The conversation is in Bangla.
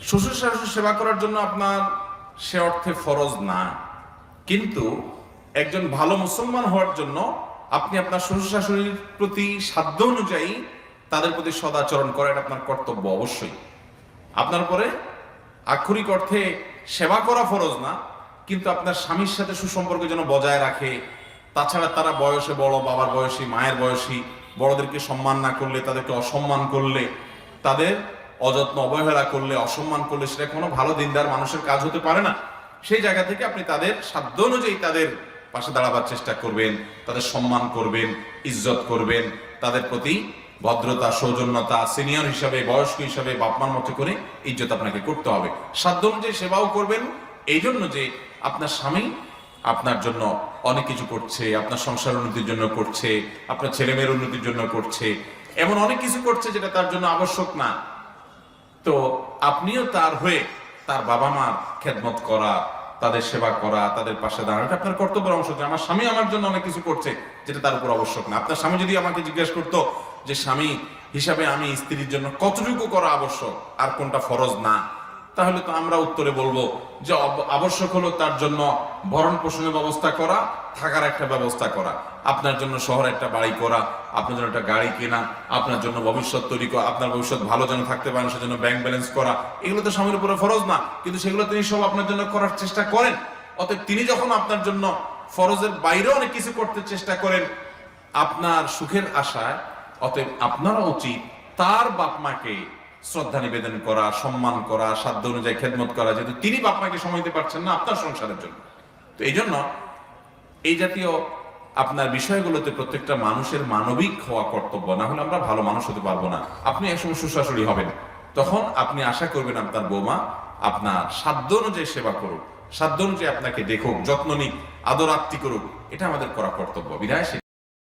শ্বশুর শাশুড়ি সেবা করার জন্য আপনার সে অর্থে ফরজ না, কিন্তু একজন ভালো মুসলমান হওয়ার জন্য আপনি আপনার শ্বশুর শাশুড়ির প্রতি সাধ্য অনুযায়ী তাদের প্রতি সদাচরণ করা এটা আপনার কর্তব্য অবশ্যই। আপনার পরে আক্ষরিক অর্থে সেবা করা ফরজ না, কিন্তু আপনার স্বামীর সাথে সুসম্পর্ক যেন বজায় রাখে। তাছাড়া তারা বয়সে বড়, বাবার বয়সী, মায়ের বয়সী, বড়দেরকে সম্মান না করলে, তাদেরকে অসম্মান করলে, তাদের অযত্ন অবহেলা করলে, অসম্মান করলে সেটা কোনো ভালো দিনদার মানুষের কাজ হতে পারে না। সেই জায়গা থেকে আপনি তাদের সাধ্য অনুযায়ী তাদের পাশে দাঁড়াবার চেষ্টা করবেন, তাদের সম্মান করবেন, ইজ্জত করবেন, তাদের প্রতি ভদ্রতা, সৌজন্যতা, সিনিয়র হিসাবে, বয়স্ক হিসাবে বাপমার মতো করে ইজ্জত আপনাকে করতে হবে। সাধ্য অনুযায়ী সেবাও করবেন, এই জন্য যে আপনার স্বামী আপনার জন্য অনেক কিছু করছে, আপনার সংসার উন্নতির জন্য করছে, আপনার ছেলে মেয়ের উন্নতির জন্য করছে, এমন অনেক কিছু করছে যেটা তার জন্য আবশ্যক না। তো আপনিও তার হয়ে তার বাবা মার খেদমত করা, তাদের সেবা করা, তাদের পাশে দাঁড়ানো এটা আপনার কর্তব্যের অংশ। আমার স্বামী আমার জন্য অনেক কিছু করছে যেটা তার উপর আবশ্যক না। আপনার স্বামী যদি আমাকে জিজ্ঞেস করতো যে স্বামী হিসাবে আমি স্ত্রীর জন্য কতটুকু করা আবশ্যক আর কোনটা ফরজ না, তাহলে তো আমরা উত্তরে বলবো যে আবশ্যক হলো তার জন্য ভরণ পোষণের ব্যবস্থা করা, থাকার একটা ব্যবস্থা করা, আপনার জন্য শহরে একটা বাড়ি করা, আপনার জন্য একটা গাড়ি কেনা, আপনার জন্য ভবিষ্যৎ তৈরি করা, আপনার ভবিষ্যৎ ভালো যেন থাকতে পারেন সেজন্য ব্যাংক ব্যালেন্স করা। এগুলো তো স্বামীর উপরে ফরজ না, কিন্তু সেগুলো তিনি সব আপনার জন্য করার চেষ্টা করেন। অতএব তিনি যখন আপনার জন্য ফরজের বাইরে অনেক কিছু করতে চেষ্টা করেন আপনার সুখের আশায়, অতএব আপনারও উচিত তার বাপ মাকে শ্রদ্ধা নিবেদন করা, সম্মান করা, সাধ্য অনুযায়ী খেদমত করা, যেহেতু তিনি বাপ মাকে সময় দিতে পারছেন না আপনার সংসারের জন্য। তো এই জন্য এই জাতীয় আপনার বিষয়গুলোতে প্রত্যেকটা মানুষের মানবিক হওয়া কর্তব্য, না হলে আমরা ভালো মানুষ হতে পারবো না। আপনি একসময় শ্বশুর-শাশুড়ি হবেন, তখন আপনি আশা করবেন আপনার বৌমা আপনার সাধ্য অনুযায়ী সেবা করুক, সাধ্য অনুযায়ী আপনাকে দেখুক, যত্ন নিক, আদর আত্তি করুক। এটা আমাদের করা কর্তব্য। বিধায়